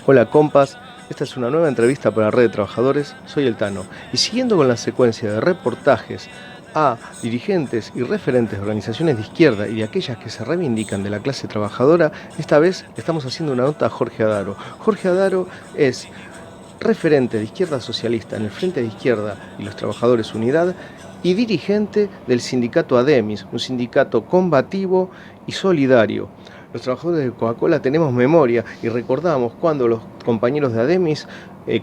Hola compas, esta es una nueva entrevista para Red de Trabajadores, soy el Tano, y siguiendo con la secuencia de reportajes a dirigentes y referentes de organizaciones de izquierda y de aquellas que se reivindican de la clase trabajadora, esta vez estamos haciendo una nota a Jorge Adaro. Jorge Adaro es referente de Izquierda Socialista en el Frente de Izquierda y los Trabajadores Unidad y dirigente del sindicato ADEMIS, un sindicato combativo y solidario. Los trabajadores de Coca-Cola tenemos memoria y recordamos cuando los compañeros de ADEMIS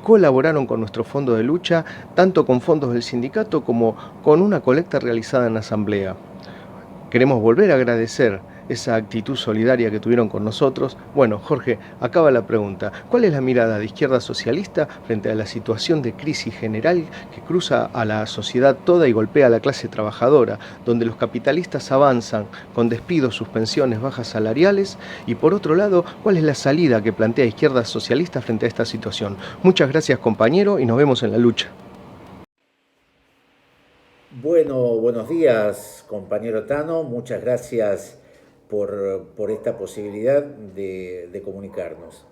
colaboraron con nuestro fondo de lucha, tanto con fondos del sindicato como con una colecta realizada en la asamblea. Queremos volver a agradecer esa actitud solidaria que tuvieron con nosotros. Bueno, Jorge, acaba la pregunta. ¿Cuál es la mirada de Izquierda Socialista frente a la situación de crisis general que cruza a la sociedad toda y golpea a la clase trabajadora, donde los capitalistas avanzan con despidos, suspensiones, bajas salariales? Y por otro lado, ¿cuál es la salida que plantea Izquierda Socialista frente a esta situación? Muchas gracias, compañero, y nos vemos en la lucha. Bueno, buenos días, compañero Tano. Muchas gracias por esta posibilidad de comunicarnos.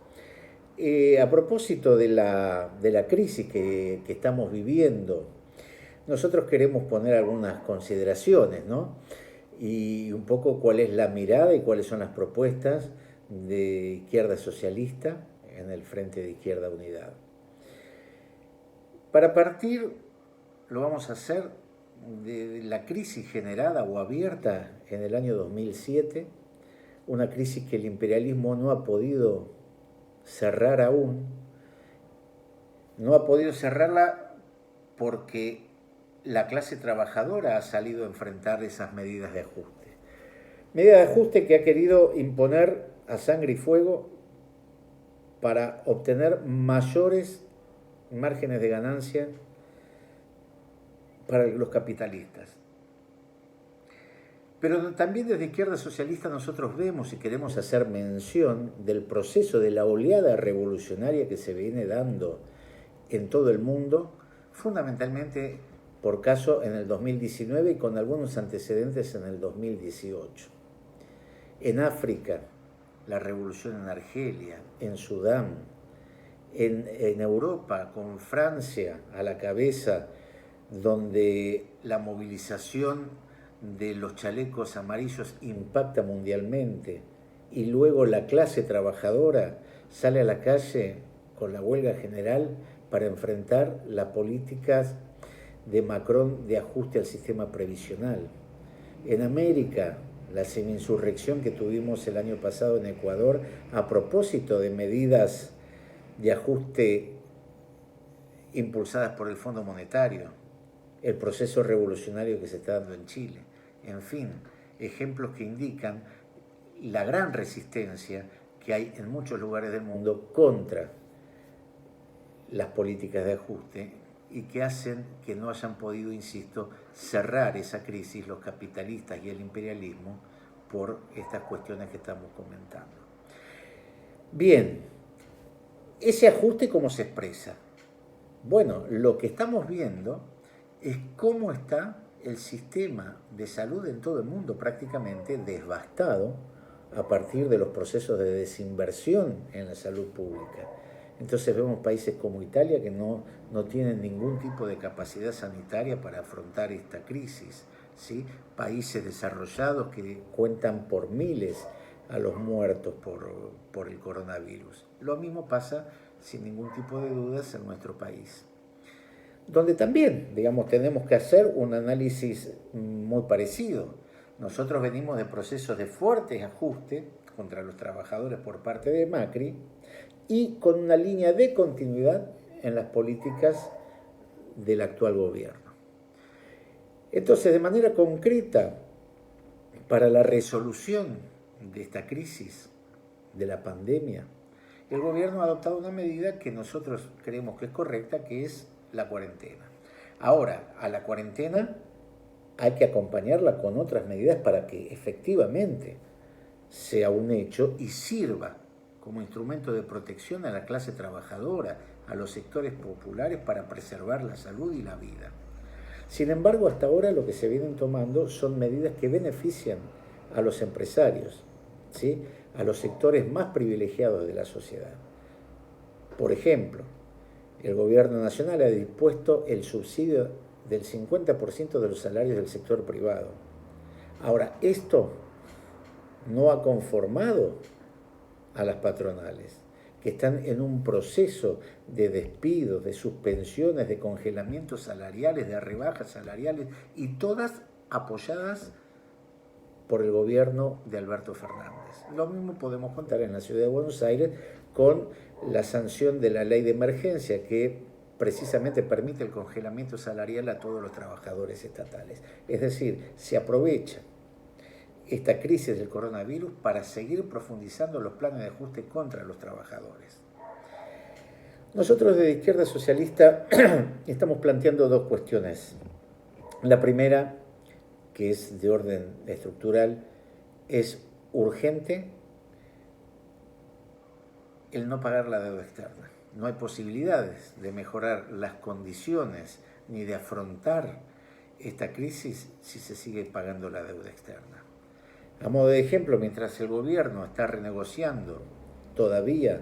A propósito de la crisis que estamos viviendo, nosotros queremos poner algunas consideraciones, ¿no? Y un poco cuál es la mirada y cuáles son las propuestas de Izquierda Socialista en el Frente de Izquierda Unidad. Para partir, lo vamos a hacer de la crisis generada o abierta en el año 2007, una crisis que el imperialismo no ha podido cerrar aún, no ha podido cerrarla porque la clase trabajadora ha salido a enfrentar esas medidas de ajuste. Medidas de ajuste que ha querido imponer a sangre y fuego para obtener mayores márgenes de ganancia para los capitalistas. Pero también desde Izquierda Socialista nosotros vemos y queremos hacer mención del proceso de la oleada revolucionaria que se viene dando en todo el mundo, fundamentalmente por caso en el 2019 y con algunos antecedentes en el 2018. En África, la revolución en Argelia, en Sudán, en Europa, con Francia a la cabeza, donde la movilización de los chalecos amarillos impacta mundialmente y luego la clase trabajadora sale a la calle con la huelga general para enfrentar las políticas de Macron de ajuste al sistema previsional. En América, la semi-insurrección que tuvimos el año pasado en Ecuador a propósito de medidas de ajuste impulsadas por el Fondo Monetario, el proceso revolucionario que se está dando en Chile. En fin, ejemplos que indican la gran resistencia que hay en muchos lugares del mundo contra las políticas de ajuste y que hacen que no hayan podido, insisto, cerrar esa crisis los capitalistas y el imperialismo por estas cuestiones que estamos comentando. Bien, ese ajuste, ¿cómo se expresa? Bueno, lo que estamos viendo es cómo está el sistema de salud en todo el mundo prácticamente devastado a partir de los procesos de desinversión en la salud pública. Entonces vemos países como Italia que no tienen ningún tipo de capacidad sanitaria para afrontar esta crisis, ¿sí? Países desarrollados que cuentan por miles a los muertos por el coronavirus. Lo mismo pasa, sin ningún tipo de dudas, en nuestro país, donde también, digamos, tenemos que hacer un análisis muy parecido. Nosotros venimos de procesos de fuertes ajustes contra los trabajadores por parte de Macri y con una línea de continuidad en las políticas del actual gobierno. Entonces, de manera concreta, para la resolución de esta crisis, de la pandemia, el gobierno ha adoptado una medida que nosotros creemos que es correcta, que es la cuarentena. Ahora, a la cuarentena hay que acompañarla con otras medidas para que efectivamente sea un hecho y sirva como instrumento de protección a la clase trabajadora, a los sectores populares para preservar la salud y la vida. Sin embargo, hasta ahora lo que se vienen tomando son medidas que benefician a los empresarios, ¿sí? a los sectores más privilegiados de la sociedad. Por ejemplo, el gobierno nacional ha dispuesto el subsidio del 50% de los salarios del sector privado. Ahora, esto no ha conformado a las patronales, que están en un proceso de despidos, de suspensiones, de congelamientos salariales, de rebajas salariales, y todas apoyadas por el gobierno de Alberto Fernández. Lo mismo podemos contar en la ciudad de Buenos Aires con la sanción de la ley de emergencia que precisamente permite el congelamiento salarial a todos los trabajadores estatales. Es decir, se aprovecha esta crisis del coronavirus para seguir profundizando los planes de ajuste contra los trabajadores. Nosotros de Izquierda Socialista estamos planteando dos cuestiones. La primera, que es de orden estructural, es urgente el no pagar la deuda externa. No hay posibilidades de mejorar las condiciones ni de afrontar esta crisis si se sigue pagando la deuda externa. A modo de ejemplo, mientras el gobierno está renegociando todavía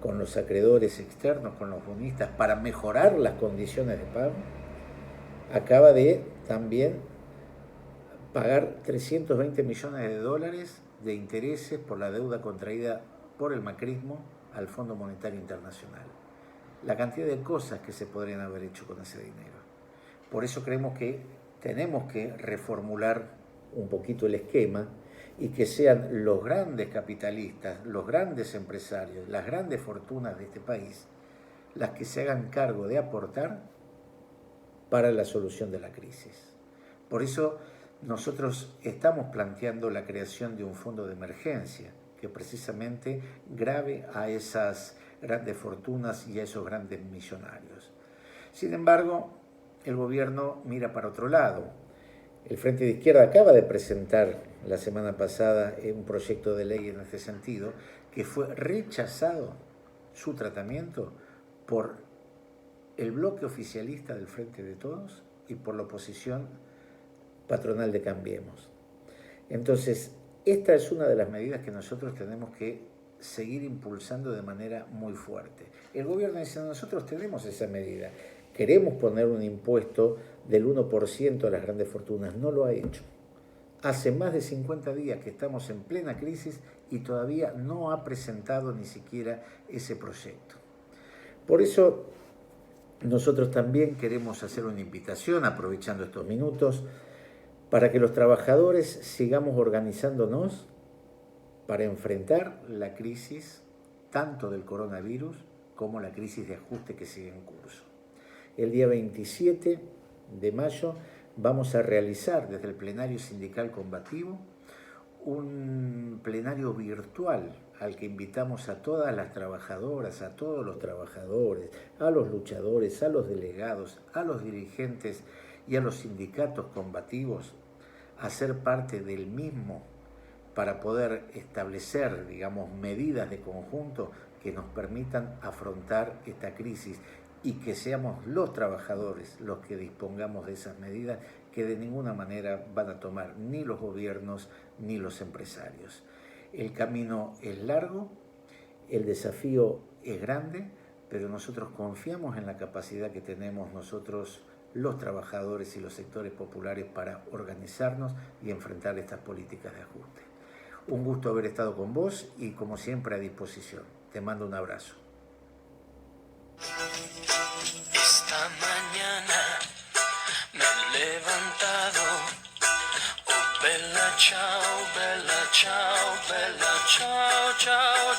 con los acreedores externos, con los bonistas, para mejorar las condiciones de pago, acaba de también pagar 320 millones de dólares de intereses por la deuda contraída por el macrismo al Fondo Monetario Internacional. La cantidad de cosas que se podrían haber hecho con ese dinero. Por eso creemos que tenemos que reformular un poquito el esquema y que sean los grandes capitalistas, los grandes empresarios, las grandes fortunas de este país, las que se hagan cargo de aportar para la solución de la crisis. Por eso nosotros estamos planteando la creación de un fondo de emergencia que precisamente grave a esas grandes fortunas y a esos grandes millonarios. Sin embargo, el gobierno mira para otro lado. El Frente de Izquierda acaba de presentar la semana pasada un proyecto de ley en este sentido que fue rechazado su tratamiento por el bloque oficialista del Frente de Todos y por la oposición patronal de Cambiemos. Entonces, esta es una de las medidas que nosotros tenemos que seguir impulsando de manera muy fuerte. El gobierno dice, nosotros tenemos esa medida, queremos poner un impuesto del 1% a las grandes fortunas, no lo ha hecho. Hace más de 50 días que estamos en plena crisis y todavía no ha presentado ni siquiera ese proyecto. Por eso nosotros también queremos hacer una invitación, aprovechando estos minutos, para que los trabajadores sigamos organizándonos para enfrentar la crisis tanto del coronavirus como la crisis de ajuste que sigue en curso. El día 27 de mayo vamos a realizar desde el plenario sindical combativo un plenario virtual al que invitamos a todas las trabajadoras, a todos los trabajadores, a los luchadores, a los delegados, a los dirigentes y a los sindicatos combativos a ser parte del mismo para poder establecer, digamos, medidas de conjunto que nos permitan afrontar esta crisis y que seamos los trabajadores los que dispongamos de esas medidas que de ninguna manera van a tomar ni los gobiernos ni los empresarios. El camino es largo, el desafío es grande, pero nosotros confiamos en la capacidad que tenemos nosotros, los trabajadores y los sectores populares, para organizarnos y enfrentar estas políticas de ajuste. Un gusto haber estado con vos y, como siempre, a disposición. Te mando un abrazo. Esta mañana me he levantado, oh bella ciao, chao, chao, chao.